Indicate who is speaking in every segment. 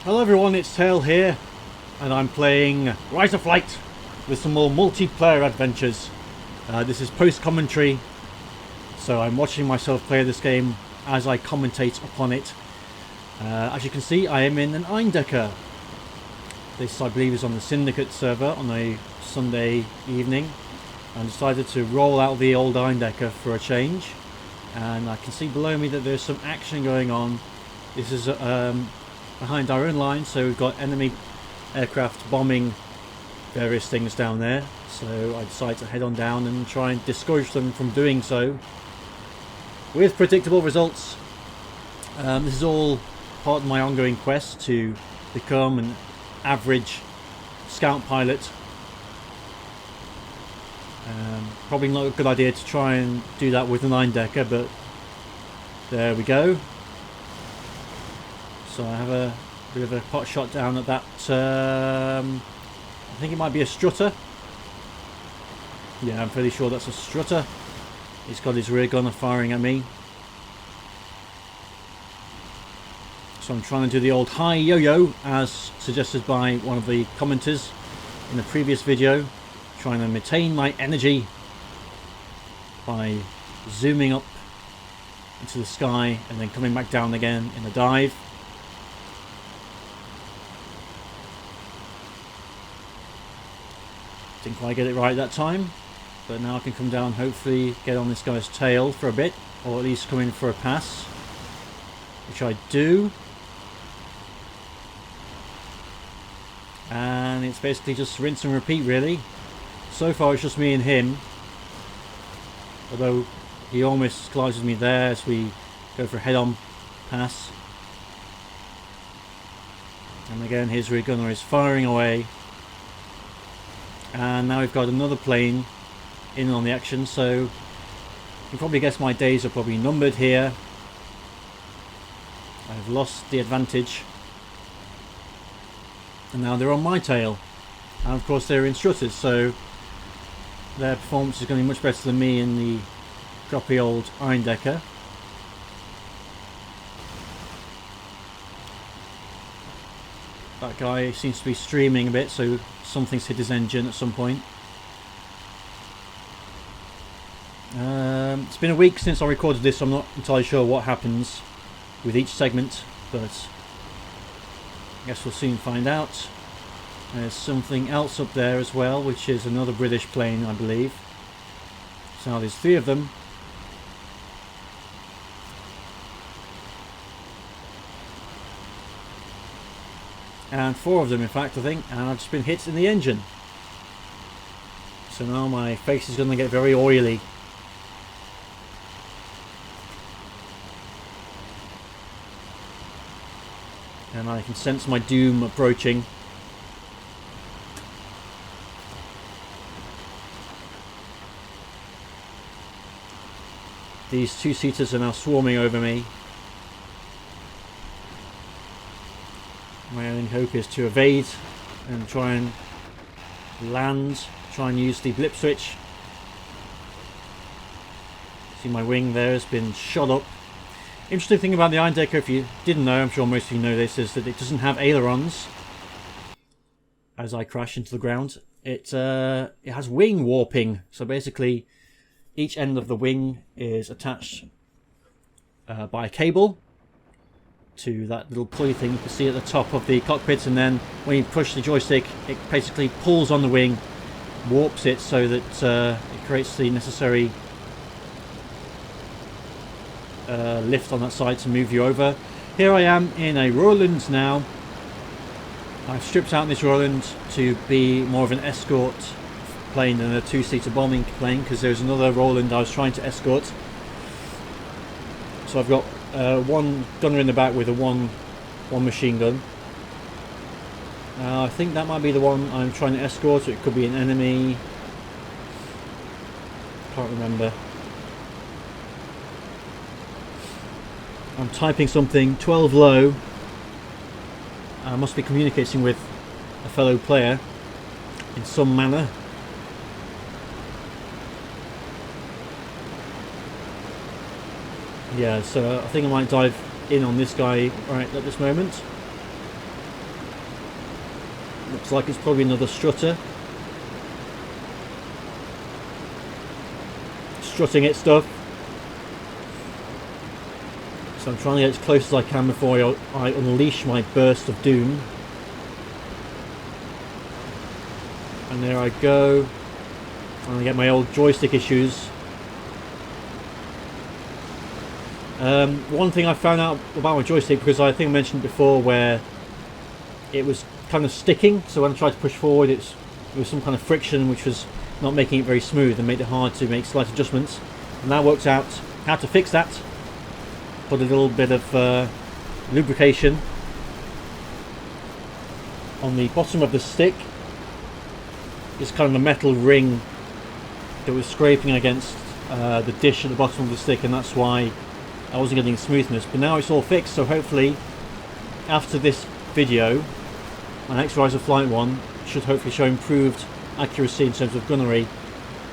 Speaker 1: Hello everyone, it's Tail here, and I'm playing Rise of Flight with some more multiplayer adventures. This is post-commentary, so I'm watching myself play this game as I commentate upon it. As you can see, I am in an Eindecker. This, I believe, is on the Syndicate server on a Sunday evening. I decided to roll out the old Eindecker for a change, and I can see below me that there's some action going on. This is behind our own lines, so we've got enemy aircraft bombing various things down there, so I decided to head on down and try and discourage them from doing so with predictable results. This is all part of my ongoing quest to become an average scout pilot. Probably not a good idea to try and do that with an Eindecker, but there we go. So I have a bit of a pot shot down at that, I think it might be a strutter. Yeah, I'm fairly sure that's a strutter. He's got his rear gunner firing at me. So I'm trying to do the old high yo-yo, as suggested by one of the commenters in the previous video. Trying to maintain my energy by zooming up into the sky and then coming back down again in a dive. Didn't quite get it right that time, but now I can come down, hopefully get on this guy's tail for a bit, or at least come in for a pass, which I do. And it's basically just rinse and repeat, really. So far it's just me and him, although he almost collides with me there as we go for a head-on pass. And again, his rear gunner is firing away. And now we've got another plane in on the action, so you can probably guess my days are probably numbered here. I've lost the advantage, and now they're on my tail, and of course they're instructors, so their performance is going to be much better than me in the crappy old Eindecker. That guy seems to be streaming a bit, so something's hit his engine at some point. It's been a week since I recorded this, so I'm not entirely sure what happens with each segment, but I guess we'll soon find out. There's something else up there as well, which is another British plane, I believe. So now there's 3 of them. And 4 of them, in fact, I think, and I've just been hit in the engine. So now my face is going to get very oily. And I can sense my doom approaching. These 2-seaters are now swarming over me. My only hope is to evade and try and land, try and use the blip switch. See, my wing there has been shot up. Interesting thing about the Eindecker, if you didn't know, I'm sure most of you know this, is that it doesn't have ailerons. As I crash into the ground, it has wing warping. So basically, each end of the wing is attached by a cable to that little pulley thing you can see at the top of the cockpit, and then when you push the joystick, it basically pulls on the wing, warps it so that it creates the necessary lift on that side to move you over. Here I am in a Roland now. I've stripped out this Roland to be more of an escort plane than a 2-seater bombing plane, because there's another Roland I was trying to escort. So I've got one gunner in the back with a one machine gun. I think that might be the one I'm trying to escort, or it could be an enemy. Can't remember. I'm typing something 12 low. I must be communicating with a fellow player in some manner. Yeah, so I think I might dive in on this guy right at this moment. Looks like it's probably another strutter. Strutting its stuff. So I'm trying to get as close as I can before I unleash my burst of doom. And there I go. And I get my old joystick issues. One thing I found out about my joystick, because I think I mentioned before, where it was kind of sticking, so when I tried to push forward there was some kind of friction which was not making it very smooth and made it hard to make slight adjustments. And that worked out how to fix that. Put a little bit of lubrication on the bottom of the stick. It's kind of a metal ring that was scraping against the dish at the bottom of the stick, and that's why I wasn't getting smoothness. But now it's all fixed, so hopefully after this video my next Rise of Flight one should hopefully show improved accuracy in terms of gunnery,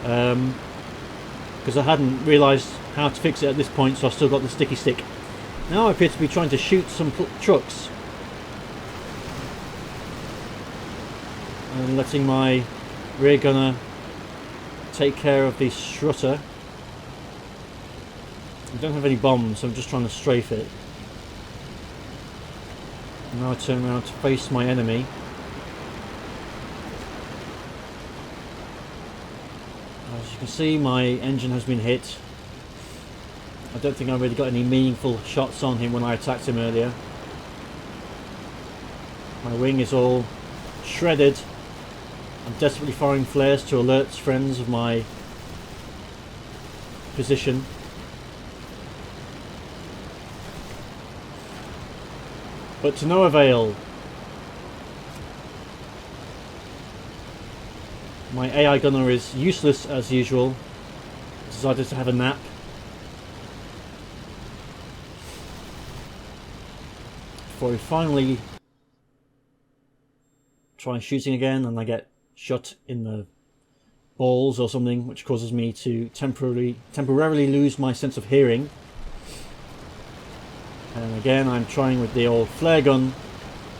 Speaker 1: because I hadn't realised how to fix it at this point, so I've still got the sticky stick. Now I appear to be trying to shoot some trucks and letting my rear gunner take care of the strutter. I don't have any bombs, so I'm just trying to strafe it. And now I turn around to face my enemy. As you can see, my engine has been hit. I don't think I really got any meaningful shots on him when I attacked him earlier. My wing is all shredded. I'm desperately firing flares to alert friends of my position. But to no avail. My AI gunner is useless as usual. Decided to have a nap. Before we finally try shooting again, and I get shot in the balls or something, which causes me to temporarily lose my sense of hearing. And again, I'm trying with the old flare gun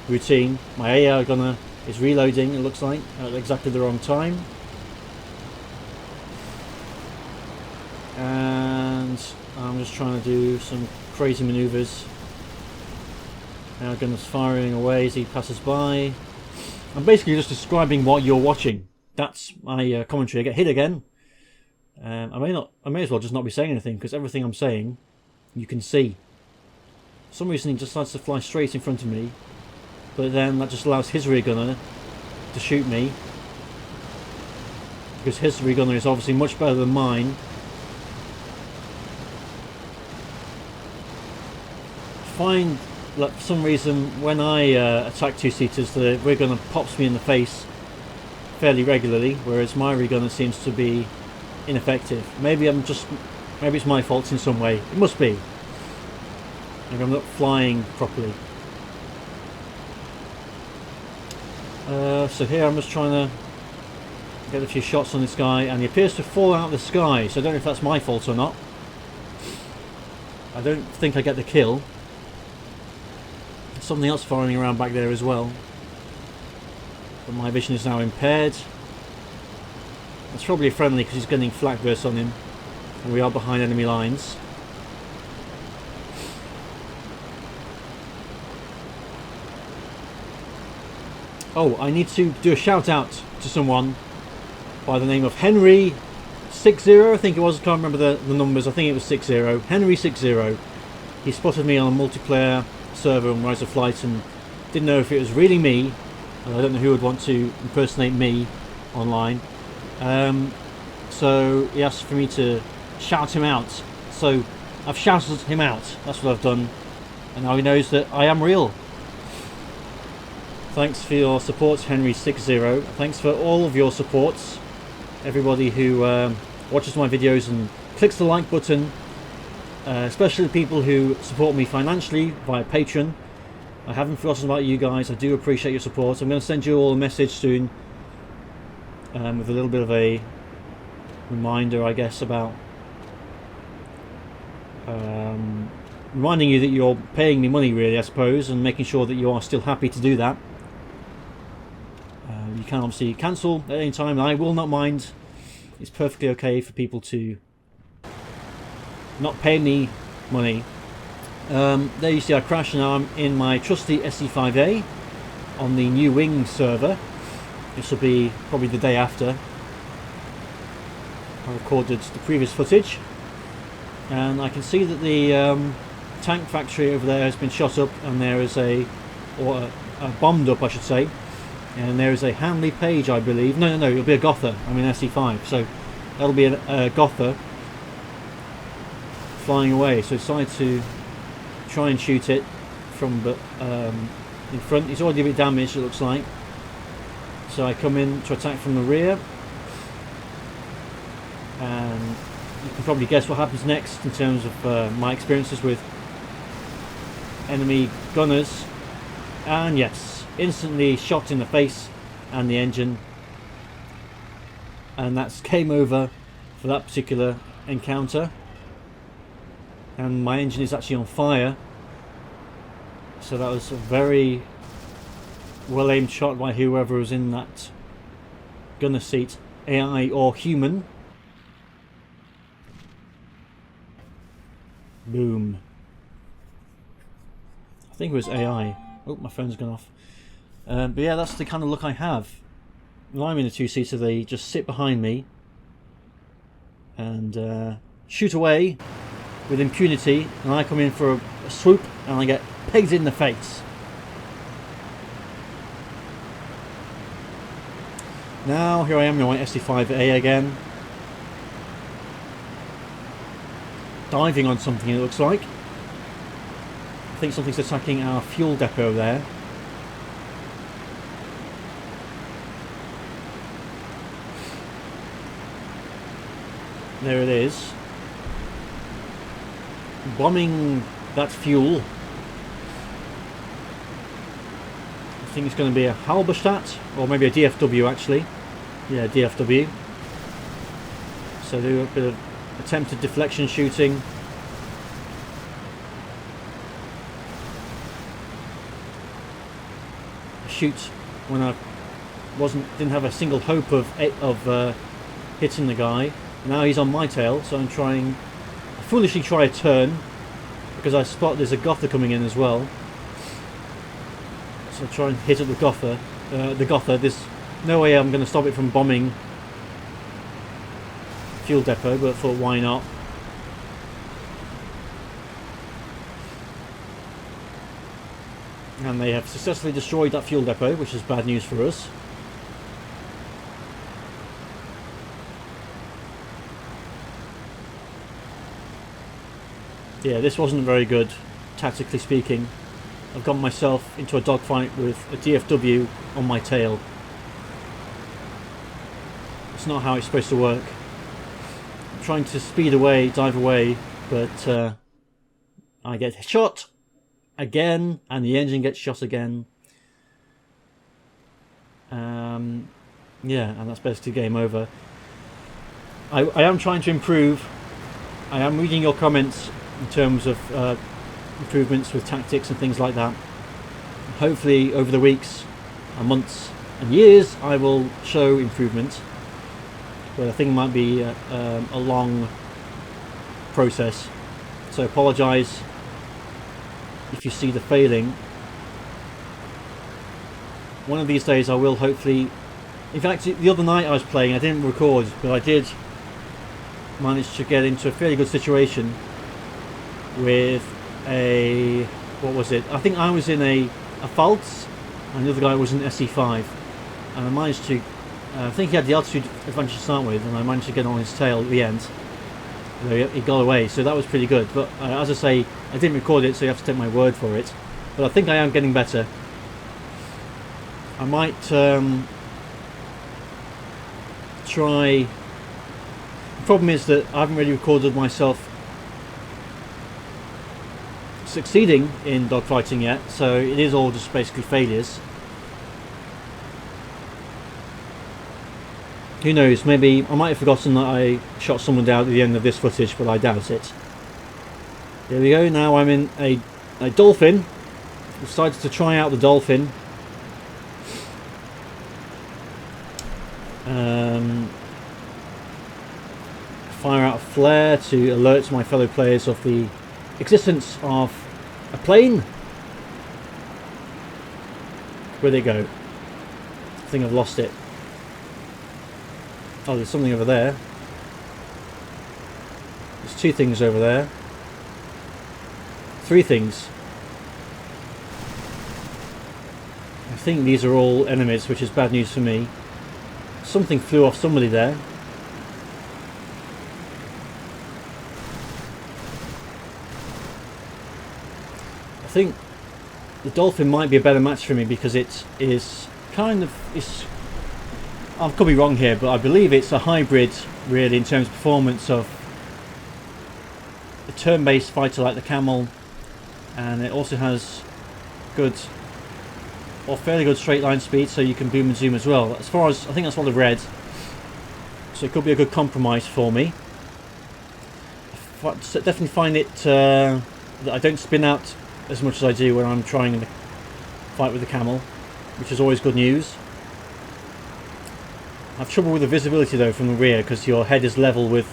Speaker 1: routine. My AI gunner is reloading, it looks like, at exactly the wrong time. And I'm just trying to do some crazy maneuvers. AI gunner's firing away as he passes by. I'm basically just describing what you're watching. That's my commentary. I get hit again. I may as well just not be saying anything, because everything I'm saying you can see. For some reason he just decides to fly straight in front of me, but then that just allows his rear gunner to shoot me, because his rear gunner is obviously much better than mine. I find that for some reason when I attack two-seaters, the rear gunner pops me in the face fairly regularly, whereas my rear gunner seems to be ineffective. Maybe it's my fault in some way. It must be. Maybe I'm not flying properly. So here I'm just trying to get a few shots on this guy, and he appears to fall out of the sky, so I don't know if that's my fault or not. I don't think I get the kill. There's something else firing around back there as well, but my vision is now impaired. It's probably friendly because he's getting flak bursts on him, and we are behind enemy lines. Oh, I need to do a shout out to someone by the name of Henry60, I think it was. I can't remember the numbers. I think it was 60. Henry60. He spotted me on a multiplayer server on Rise of Flight and didn't know if it was really me. And I don't know who would want to impersonate me online. So he asked for me to shout him out. So I've shouted him out. That's what I've done. And now he knows that I am real. Thanks for your support, Henry60. Thanks for all of your supports. Everybody who watches my videos and clicks the like button. Especially the people who support me financially via Patreon. I haven't forgotten about you guys. I do appreciate your support. I'm going to send you all a message soon. With a little bit of a reminder, I guess, about reminding you that you're paying me money, really, I suppose, and making sure that you are still happy to do that. You can obviously cancel at any time. I will not mind. It's perfectly okay for people to not pay me money. There you see I crashed, and now I'm in my trusty SE5A on the new Wing server. This will be probably the day after I recorded the previous footage, and I can see that the tank factory over there has been shot up, and there is bombed up, I should say, and there is a Hanley Page, I believe. No, it'll be a Gotha. I'm in SE5, so that'll be a Gotha flying away. So I decided to try and shoot it from in front. It's already a bit damaged, it looks like. So I come in to attack from the rear, and you can probably guess what happens next in terms of my experiences with enemy gunners. And yes, instantly shot in the face and the engine, and that's game over for that particular encounter. And my engine is actually on fire, so that was a very well aimed shot by whoever was in that gunner seat, AI or human. Boom. I think it was AI. Oh, my phone's gone off. But yeah, that's the kind of look I have. When I'm in a two-seater, they just sit behind me and shoot away with impunity, and I come in for a swoop and I get pegged in the face. Now here I am in my SE5A again, diving on something, it looks like. I think something's attacking our fuel depot there. There it is. Bombing that fuel. I think it's going to be a Halberstadt, or maybe a DFW actually. Yeah, DFW. So do a bit of attempted deflection shooting. Shoot when I didn't have a single hope of hitting the guy. Now he's on my tail, so I'm trying. I foolishly try a turn because I spot there's a Gotha coming in as well. So I try and hit at the Gotha. There's no way I'm going to stop it from bombing fuel depot, but I thought, why not? And they have successfully destroyed that fuel depot, which is bad news for us. Yeah, this wasn't very good, tactically speaking. I've got myself into a dogfight with a DFW on my tail. It's not how it's supposed to work. I'm trying to speed away, dive away, but I get shot again, and the engine gets shot again. Yeah, and that's basically game over. I am trying to improve. I am reading your comments in terms of improvements with tactics and things like that. Hopefully over the weeks and months and years I will show improvement, but I think it might be a long process, so apologise if you see the failing. One of these days I will hopefully. In fact, the other night I was playing, I didn't record, but I did manage to get into a fairly good situation with a, what was it? I think I was in a Pfalz and the other guy was in SE5, and I managed to, I think he had the altitude advantage to start with, and I managed to get on his tail at the end. He got away, so that was pretty good. But as I say, I didn't record it, so you have to take my word for it. But I think I am getting better. I might try. The problem is that I haven't really recorded myself succeeding in dogfighting yet, so it is all just basically failures. Who knows, maybe I might have forgotten that I shot someone down at the end of this footage, but I doubt it. Here we go. Now I'm in a Dolphin. Decided to try out the Dolphin. Fire out a flare to alert my fellow players of the existence of a plane. Where'd it go? I think I've lost it. Oh, there's something over there. There's two things over there. Three things. I think these are all enemies, which is bad news for me. Something flew off somebody there. I think the Dolphin might be a better match for me because it is kind of... I could be wrong here, but I believe it's a hybrid, really, in terms of performance of a turn-based fighter like the Camel, and it also has good, or fairly good straight line speed, so you can boom and zoom as well. As far as I think that's what I've read, so it could be a good compromise for me. I definitely find it that I don't spin out as much as I do when I'm trying to fight with the Camel, which is always good news. I have trouble with the visibility though from the rear because your head is level with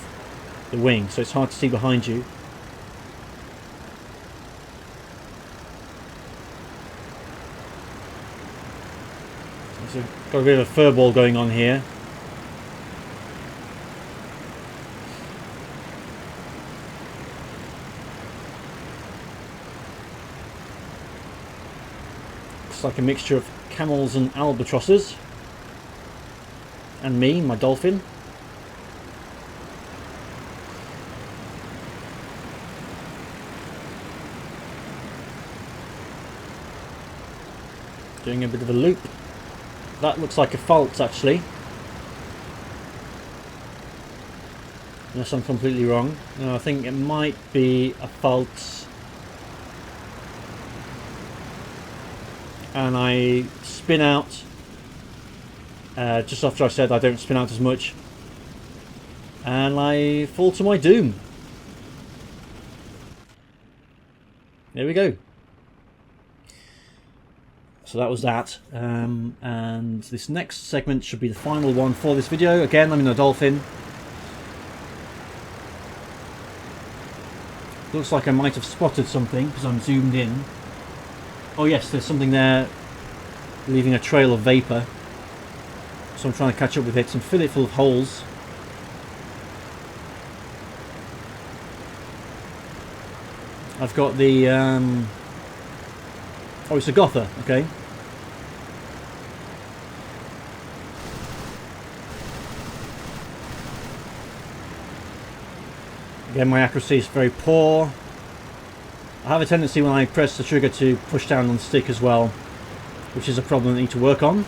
Speaker 1: the wing, so it's hard to see behind you. So got a bit of a furball going on here. Looks like a mixture of camels and albatrosses. And me, my Dolphin. Doing a bit of a loop. That looks like a fault actually. Unless I'm completely wrong. No, I think it might be a fault. And I spin out. Just after I said I don't spin out as much, and I fall to my doom. There we go. So that was that, and this next segment should be the final one for this video. Again, I'm in a Dolphin. Looks like I might have spotted something because I'm zoomed in. Oh yes, there's something there leaving a trail of vapour. So I'm trying to catch up with it and fill it full of holes. I've got the oh, it's a Gotha, okay. Again, my accuracy is very poor. I have a tendency when I press the trigger to push down on the stick as well, which is a problem I need to work on.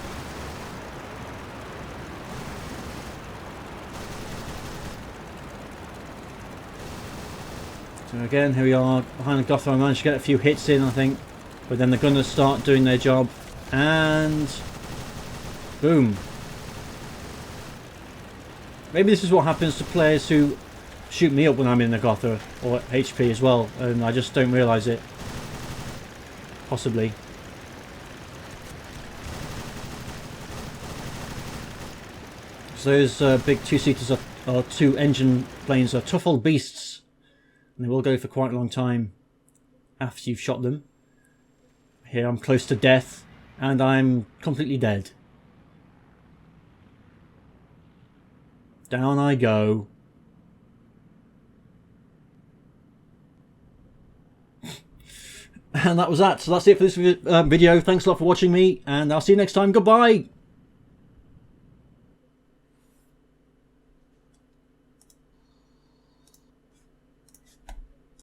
Speaker 1: So again, here we are behind the Gotha. I managed to get a few hits in, I think, but then the gunners start doing their job, and boom. Maybe this is what happens to players who shoot me up when I'm in the Gotha, or HP as well, and I just don't realise it. Possibly. So those big two-seaters or two-engine planes are tough old beasts. And they will go for quite a long time after you've shot them. Here I'm close to death, and I'm completely dead. Down I go. And that was that. So that's it for this video. Thanks a lot for watching me, and I'll see you next time. Goodbye!